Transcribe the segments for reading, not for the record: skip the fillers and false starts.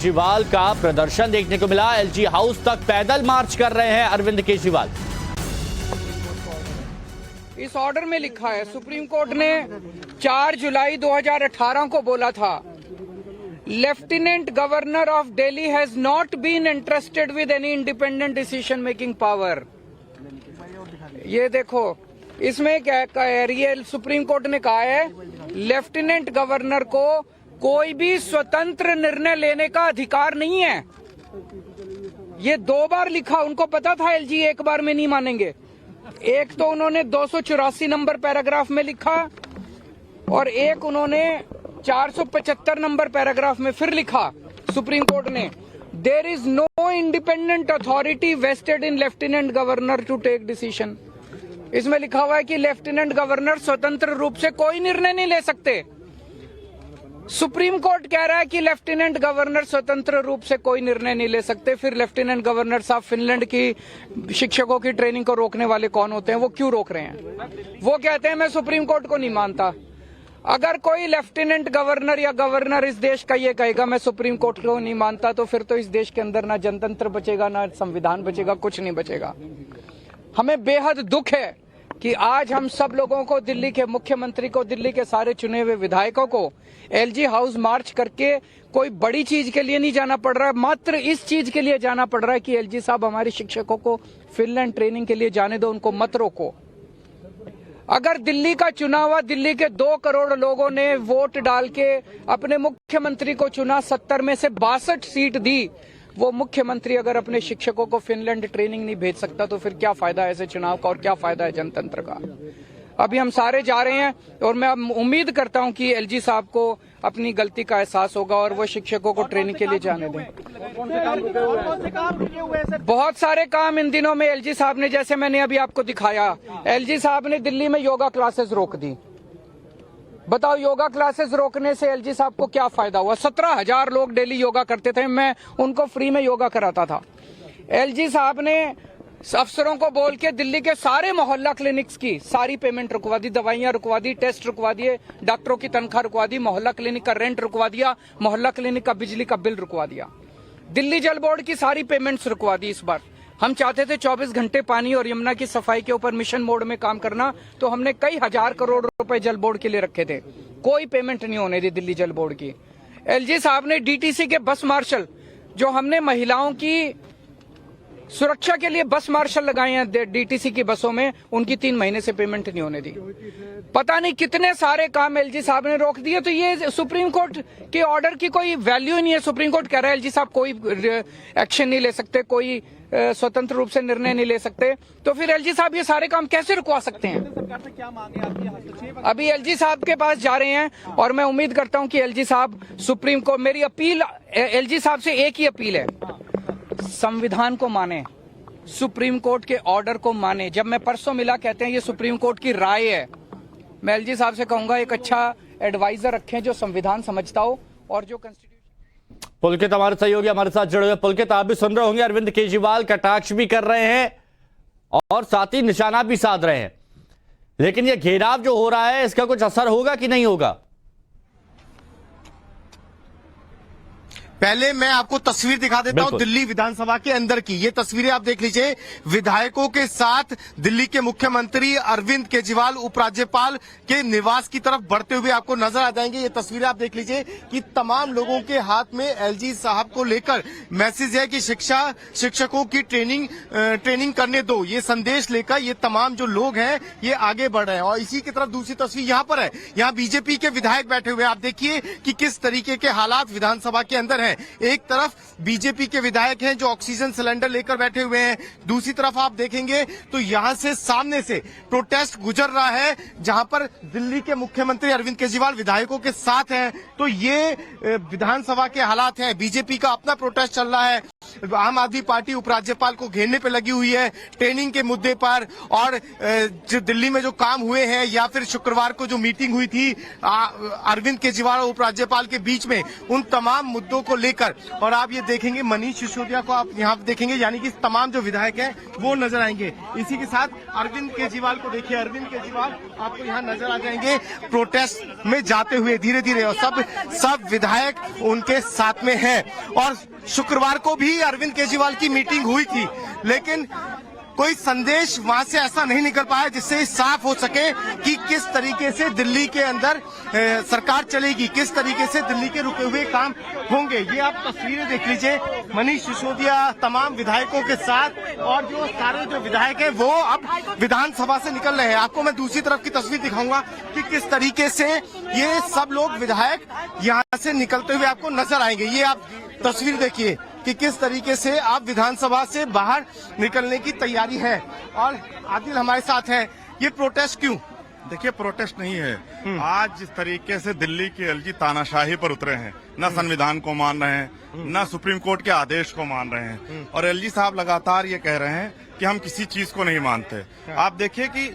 केजरीवाल का प्रदर्शन देखने को मिला। एलजी हाउस तक पैदल मार्च कर रहे हैं अरविंद केजरीवाल। इस ऑर्डर में लिखा है, सुप्रीम कोर्ट ने 4 जुलाई 2018 को बोला था, lieutenant governor of Delhi has not been interested with any independent decision making power. ये देखो, इसमें क्या कह रही है, सुप्रीम कोर्ट ने कहा है लेफ्टिनेंट गवर्नर को कोई भी स्वतंत्र निर्णय लेने का अधिकार नहीं है। ये 2 बार लिखा, उनको पता था एलजी एक बार में नहीं मानेंगे। एक तो उन्होंने 284 नंबर पैराग्राफ में लिखा और एक उन्होंने 475 नंबर पैराग्राफ में फिर लिखा सुप्रीम कोर्ट ने, there is no independent authority vested in lieutenant governor to take decision. इसमें लिखा हुआ है कि लेफ्टिनेंट गवर्नर स्वतंत्र रूप से कोई निर्णय नहीं ले सकते। सुप्रीम कोर्ट कह रहा है कि लेफ्टिनेंट गवर्नर स्वतंत्र रूप से कोई निर्णय नहीं ले सकते। फिर लेफ्टिनेंट गवर्नर साहब फिनलैंड की शिक्षकों की ट्रेनिंग को रोकने वाले कौन होते हैं? वो क्यों रोक रहे हैं? वो कहते हैं मैं सुप्रीम कोर्ट को नहीं मानता। अगर कोई लेफ्टिनेंट गवर्नर या गवर्नर इस देश का ये कहेगा मैं सुप्रीम कोर्ट को नहीं मानता, तो फिर तो इस देश के अंदर ना जनतंत्र बचेगा, ना संविधान बचेगा, कुछ नहीं बचेगा। हमें बेहद दुख है कि आज हम सब लोगों को, दिल्ली के मुख्यमंत्री को, दिल्ली के सारे चुने हुए विधायकों को एलजी हाउस मार्च करके कोई बड़ी चीज के लिए नहीं जाना पड़ रहा है, मात्र इस चीज के लिए जाना पड़ रहा है कि एलजी साहब हमारे शिक्षकों को फिनलैंड ट्रेनिंग के लिए जाने दो, उनको मत रोको। अगर दिल्ली का चुनाव हुआ, दिल्ली के 2 करोड़ लोगों ने वोट डाल के अपने मुख्यमंत्री को चुना, 70 में से 62 सीट दी, वो मुख्यमंत्री अगर अपने शिक्षकों को फिनलैंड ट्रेनिंग नहीं भेज सकता तो फिर क्या फायदा है ऐसे चुनाव का और क्या फायदा है जनतंत्र का? अभी हम सारे जा रहे हैं और मैं उम्मीद करता हूं कि एलजी साहब को अपनी गलती का एहसास होगा और वो शिक्षकों को ट्रेनिंग के लिए जाने दें। बहुत सारे काम इन दिनों में एलजी साहब ने, जैसे मैंने अभी आपको दिखाया, एलजी साहब ने दिल्ली में योगा क्लासेस रोक दी। बताओ, योगा क्लासेस रोकने से एलजी साहब को क्या फायदा हुआ? 17,000 लोग डेली योगा करते थे, मैं उनको फ्री में योगा कराता था। एलजी साहब ने अफसरों को बोल के दिल्ली के सारे मोहल्ला क्लिनिक्स की सारी पेमेंट रुकवा दी, दवाइयां रुकवा दी, टेस्ट रुकवा दिए, डॉक्टरों की तनख्वाह रुकवा दी, मोहल्ला क्लिनिक का रेंट रुकवा दिया, मोहल्ला क्लिनिक का बिजली का बिल रुकवा दिया, दिल्ली जल बोर्ड की सारी पेमेंट्स रुकवा दी। इस बार हम चाहते थे 24 घंटे पानी और यमुना की सफाई के ऊपर मिशन मोड में काम करना, तो हमने कई हजार करोड़ रुपए जल बोर्ड के लिए रखे थे, कोई पेमेंट नहीं होने दी दिल्ली जल बोर्ड की। एलजी साहब ने डीटीसी के बस मार्शल, जो हमने महिलाओं की सुरक्षा के लिए बस मार्शल लगाए हैं डीटीसी की बसों में, उनकी 3 महीने से पेमेंट नहीं होने दी। पता नहीं कितने सारे काम एलजी साहब ने रोक दिए। तो ये सुप्रीम कोर्ट के ऑर्डर की कोई वैल्यू ही नहीं है। सुप्रीम कोर्ट कह रहा है एलजी साहब कोई एक्शन नहीं ले सकते, कोई स्वतंत्र रूप से निर्णय नहीं ले सकते, तो फिर एलजी साहब ये सारे काम कैसे रुकवा सकते हैं? सरकार से क्या मांगे आपकी? अभी एलजी साहब के पास जा रहे हैं और मैं उम्मीद करता हूं कि एलजी साहब सुप्रीम कोर्ट, मेरी अपील एलजी साहब से एक ही अपील है, संविधान को माने, सुप्रीम कोर्ट के ऑर्डर को माने। जब मैं परसों मिला, कहते हैं ये सुप्रीम कोर्ट की राय है। मैं एलजी साहब से कहूंगा एक अच्छा एडवाइजर रखें जो संविधान समझता हो और जो पुलकित हमारे सहयोगी हमारे साथ जुड़े हुए। पुलकित, आप भी सुन रहे होंगे, अरविंद केजरीवाल कटाक्ष भी कर रहे हैं और साथ ही निशाना भी साध रहे हैं, लेकिन ये घेराव जो हो रहा है इसका कुछ असर होगा कि नहीं होगा? पहले मैं आपको तस्वीर दिखा देता हूं दिल्ली विधानसभा के अंदर की। ये तस्वीरें आप देख लीजिए, विधायकों के साथ दिल्ली के मुख्यमंत्री अरविंद केजरीवाल उपराज्यपाल के निवास की तरफ बढ़ते हुए आपको नजर आ जाएंगे। ये तस्वीरें आप देख लीजिए कि तमाम लोगों के हाथ में एलजी साहब को लेकर मैसेज है कि शिक्षकों की ट्रेनिंग करने दो, ये संदेश लेकर ये तमाम जो लोग हैं ये आगे बढ़ रहे हैं। और इसी की तरफ दूसरी तस्वीर यहाँ पर है, यहाँ बीजेपी के विधायक बैठे हुए, आप देखिए कि किस तरीके के हालात विधानसभा के अंदर है। एक तरफ बीजेपी के विधायक हैं जो ऑक्सीजन सिलेंडर लेकर बैठे हुए हैं, दूसरी तरफ आप देखेंगे तो यहां से सामने से प्रोटेस्ट गुजर रहा है, जहां पर दिल्ली के मुख्यमंत्री अरविंद केजरीवाल विधायकों के साथ हैं। तो ये विधानसभा के हालात हैं, बीजेपी का अपना प्रोटेस्ट चल रहा है आम आदमी पार्टी उपराज्यपाल को घेरने पे लगी हुई है, ट्रेनिंग के मुद्दे पर, और जो दिल्ली में जो काम हुए हैं या फिर शुक्रवार को जो मीटिंग हुई थी अरविंद केजरीवाल और उपराज्यपाल के बीच में, उन तमाम मुद्दों को लेकर। और आप ये देखेंगे मनीष सिसोदिया को आप यहाँ देखेंगे, यानी कि तमाम जो विधायक हैं वो नजर आएंगे। इसी के साथ अरविंद केजरीवाल को देखिए, अरविंद केजरीवाल आपको यहाँ नजर आ जाएंगे प्रोटेस्ट में जाते हुए धीरे धीरे, और सब विधायक उनके साथ में हैं। और शुक्रवार को भी अरविंद केजरीवाल की मीटिंग हुई थी, लेकिन कोई संदेश वहां से ऐसा नहीं निकल पाया जिससे साफ हो सके कि किस तरीके से दिल्ली के अंदर सरकार चलेगी, किस तरीके से दिल्ली के रुके हुए काम होंगे। ये आप तस्वीरें देख लीजिए, मनीष सिसोदिया तमाम विधायकों के साथ, और जो सारे जो विधायक हैं वो अब विधानसभा से निकल रहे हैं। आपको मैं दूसरी तरफ की तस्वीर दिखाऊंगा कि किस तरीके से ये सब लोग विधायक यहाँ से निकलते हुए आपको नजर आएंगे। ये आप तस्वीर देखिए कि किस तरीके से आप विधानसभा से बाहर निकलने की तैयारी है। और आदिल हमारे साथ है। ये प्रोटेस्ट क्यों? देखिए, प्रोटेस्ट नहीं है। आज जिस तरीके से दिल्ली के एलजी तानाशाही पर उतरे हैं, न संविधान को मान रहे हैं, न सुप्रीम कोर्ट के आदेश को मान रहे हैं, और एलजी साहब लगातार ये कह रहे हैं कि हम किसी चीज को नहीं मानते। आप देखिए कि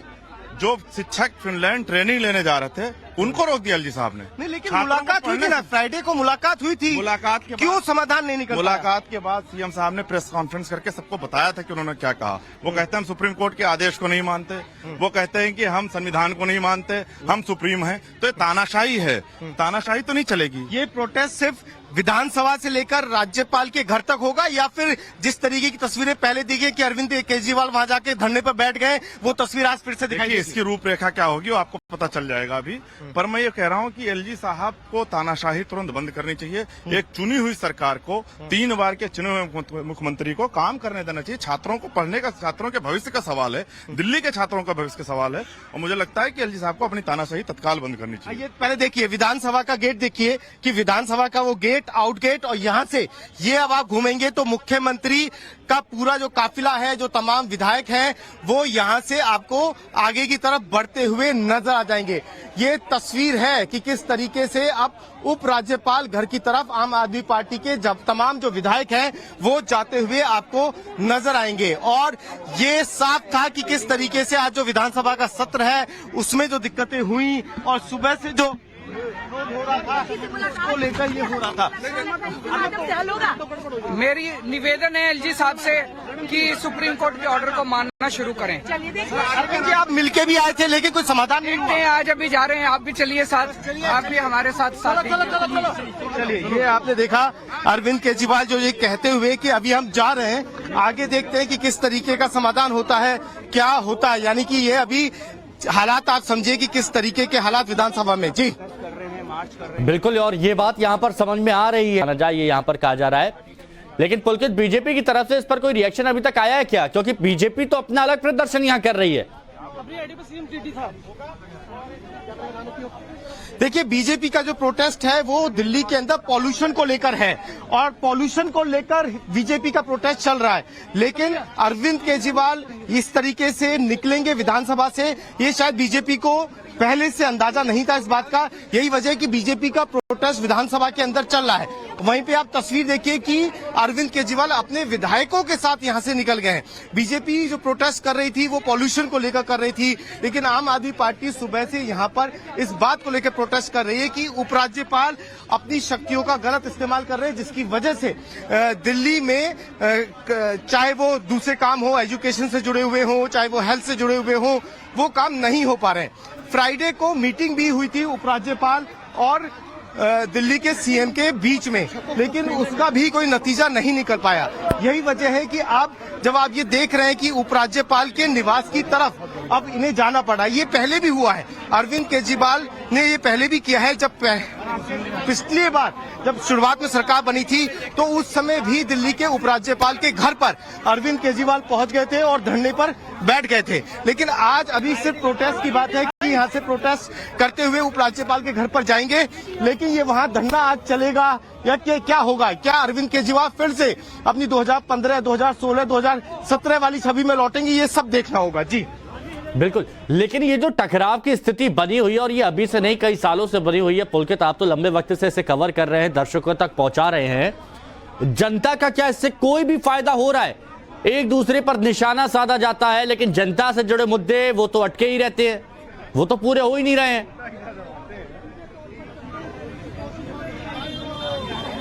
जो शिक्षक फिनलैंड ट्रेनिंग लेने जा रहे थे उनको रोक दिया एलजी साहब ने। नहीं, लेकिन मुलाकात हुई थी ना, फ्राइडे को मुलाकात हुई थी। मुलाकात के क्यों समाधान नहीं निकल? मुलाकात के बाद सीएम साहब ने प्रेस कॉन्फ्रेंस करके सबको बताया था कि उन्होंने क्या कहा। वो कहते हैं हम सुप्रीम कोर्ट के आदेश को नहीं मानते, वो कहते हैं कि हम संविधान को नहीं मानते, हम सुप्रीम हैं। तो ये तानाशाही है, तानाशाही तो नहीं चलेगी। ये प्रोटेस्ट सिर्फ विधानसभा से लेकर राज्यपाल के घर तक होगा, या फिर जिस तरीके की तस्वीरें पहले दिखी कि अरविंद केजरीवाल वहां जाके धरने पर बैठ गए, वो तस्वीर आज फिर से दिखाई देगी? इसकी रूपरेखा क्या होगी वो आपको पता चल जाएगा अभी। पर मैं ये कह रहा हूँ कि एलजी साहब को तानाशाही तुरंत बंद करनी चाहिए। एक चुनी हुई सरकार को, 3 बार के चुने हुए मुख्यमंत्री को काम करने देना चाहिए। छात्रों को पढ़ने का, छात्रों के भविष्य का सवाल है, दिल्ली के छात्रों का भविष्य का सवाल है, और मुझे लगता है कि एलजी साहब को अपनी तानाशाही तत्काल बंद करनी चाहिए। ये पहले देखिए विधानसभा का गेट, देखिए कि विधानसभा का वो गेट, आउट गेट, और यहाँ से ये अब आप घूमेंगे तो मुख्यमंत्री का पूरा जो काफिला है, जो तमाम विधायक हैं, वो यहाँ से आपको आगे की तरफ बढ़ते हुए नजर आ जाएंगे। ये तस्वीर है कि किस तरीके से अब उपराज्यपाल घर की तरफ आम आदमी पार्टी के जब तमाम जो विधायक हैं वो जाते हुए आपको नजर आएंगे। और ये साफ था कि किस तरीके से आज जो विधानसभा का सत्र है उसमें जो दिक्कतें हुई, और सुबह से जो हो रहा था उसको लेकर ये हो रहा था। मेरी निवेदन है एलजी साहब से कि सुप्रीम कोर्ट के ऑर्डर को मानना शुरू करें। अरविंद जी, आप मिलके भी आए थे लेकिन कोई समाधान नहीं हुआ। आज अभी जा रहे हैं, आप भी चलिए साथ, आप भी हमारे साथ चलिए। ये आपने देखा अरविंद केजरीवाल जो ये कहते हुए कि अभी हम जा रहे हैं, आगे देखते हैं कि किस तरीके का समाधान होता है, क्या होता है। यानी कि ये अभी हालात आप समझिए कि किस तरीके के हालात विधानसभा में। जी बिल्कुल, और ये बात यहाँ पर समझ में आ रही है, ये यहाँ पर कहा जा रहा है। लेकिन पुलकित, बीजेपी की तरफ से इस पर कोई रिएक्शन अभी तक आया है क्या? क्योंकि बीजेपी तो अपना अलग प्रदर्शन यहाँ कर रही है। देखिए, बीजेपी का जो प्रोटेस्ट है वो दिल्ली के अंदर पॉल्यूशन को लेकर है, और पॉल्यूशन को लेकर बीजेपी का प्रोटेस्ट चल रहा है। लेकिन अरविंद केजरीवाल इस तरीके से निकलेंगे विधानसभा से, ये शायद बीजेपी को पहले से अंदाजा नहीं था इस बात का। यही वजह है कि बीजेपी का प्रोटेस्ट विधानसभा के अंदर चल रहा है। वहीं पे आप तस्वीर देखिए कि अरविंद केजरीवाल अपने विधायकों के साथ यहां से निकल गए हैं। बीजेपी जो प्रोटेस्ट कर रही थी वो पॉल्यूशन को लेकर कर रही थी, लेकिन आम आदमी पार्टी सुबह से यहां पर इस बात को लेकर प्रोटेस्ट कर रही है कि उपराज्यपाल अपनी शक्तियों का गलत इस्तेमाल कर रहे हैं, जिसकी वजह से दिल्ली में चाहे वो दूसरे काम हो, एजुकेशन से जुड़े हुए हो, चाहे वो हेल्थ से जुड़े हुए हो, वो काम नहीं हो पा रहे हैं। फ्राइडे को मीटिंग भी हुई थी उपराज्यपाल और दिल्ली के सीएम के बीच में, लेकिन उसका भी कोई नतीजा नहीं निकल पाया। यही वजह है कि जब आप ये देख रहे हैं कि उपराज्यपाल के निवास की तरफ अब इन्हें जाना पड़ा। ये पहले भी हुआ है, अरविंद केजरीवाल ने ये पहले भी किया है। जब पिछली बार जब शुरुआत में सरकार बनी थी तो उस समय भी दिल्ली के उपराज्यपाल के घर पर अरविंद केजरीवाल पहुंच गए थे और धरने पर बैठ गए थे। लेकिन आज अभी सिर्फ प्रोटेस्ट की बात है कि यहाँ से प्रोटेस्ट करते हुए उपराज्यपाल के घर पर जाएंगे, लेकिन ये वहाँ धरना आज चलेगा या क्या होगा? क्या अरविंद केजरीवाल फिर से अपनी 2015, 2016, 2017 वाली छवि में लौटेंगे? ये सब देखना होगा। जी बिल्कुल, लेकिन ये जो टकराव की स्थिति बनी हुई है, और ये अभी से नहीं कई सालों से बनी हुई है, पुलकित आप तो लंबे वक्त से इसे कवर कर रहे हैं, दर्शकों तक पहुंचा रहे हैं, जनता का क्या इससे कोई भी फायदा हो रहा है? एक दूसरे पर निशाना साधा जाता है, लेकिन जनता से जुड़े मुद्दे वो तो अटके ही रहते हैं, वो तो पूरे हो ही नहीं रहे हैं।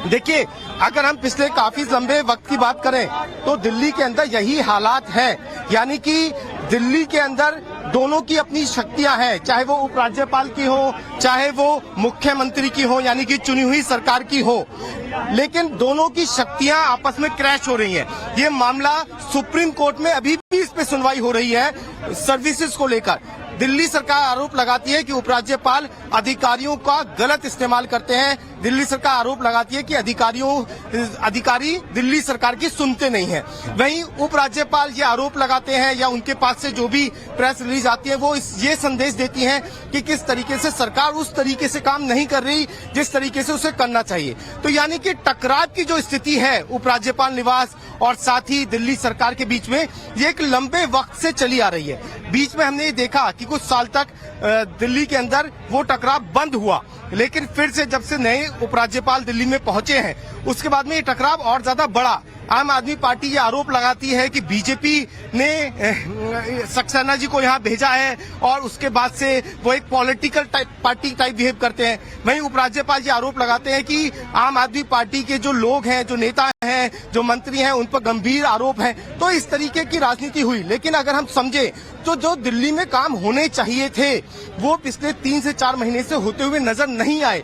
देखिए, अगर हम पिछले काफी लंबे वक्त की बात करें तो दिल्ली के अंदर यही हालात है, यानी कि दिल्ली के अंदर दोनों की अपनी शक्तियां हैं, चाहे वो उपराज्यपाल की हो, चाहे वो मुख्यमंत्री की हो, यानी कि चुनी हुई सरकार की हो, लेकिन दोनों की शक्तियां आपस में क्रैश हो रही हैं। ये मामला सुप्रीम कोर्ट में अभी भी इस पे सुनवाई हो रही है सर्विसेज को लेकर। दिल्ली सरकार आरोप लगाती है कि उपराज्यपाल अधिकारियों का गलत इस्तेमाल करते हैं। दिल्ली सरकार आरोप लगाती है कि अधिकारी दिल्ली सरकार की सुनते नहीं हैं। वहीं उपराज्यपाल ये आरोप लगाते हैं, या उनके पास से जो भी प्रेस रिलीज आती है वो ये संदेश देती हैं कि किस तरीके से सरकार उस तरीके से काम नहीं कर रही जिस तरीके से उसे करना चाहिए। तो यानी कि टकराव की जो स्थिति है उपराज्यपाल निवास और साथ ही दिल्ली सरकार के बीच में, ये एक लंबे वक्त से चली आ रही है। बीच में हमने ये देखा कि कुछ साल तक दिल्ली के अंदर वो टकराव बंद हुआ, लेकिन फिर से जब से नए उपराज्यपाल दिल्ली में पहुंचे हैं उसके बाद में ये टकराव और ज्यादा बढ़ा। आम आदमी पार्टी ये आरोप लगाती है कि बीजेपी ने सक्सेना जी को यहाँ भेजा है और उसके बाद से वो एक पॉलिटिकल पार्टी टाइप बिहेव करते हैं। वहीं उपराज्यपाल ये आरोप लगाते हैं कि आम आदमी पार्टी के जो लोग हैं, जो नेता हैं, जो मंत्री हैं, उन पर गंभीर आरोप हैं। तो इस तरीके की राजनीति हुई। लेकिन अगर हम समझे तो जो दिल्ली में काम होने चाहिए थे वो पिछले 3 से 4 महीने से होते हुए नजर नहीं आए।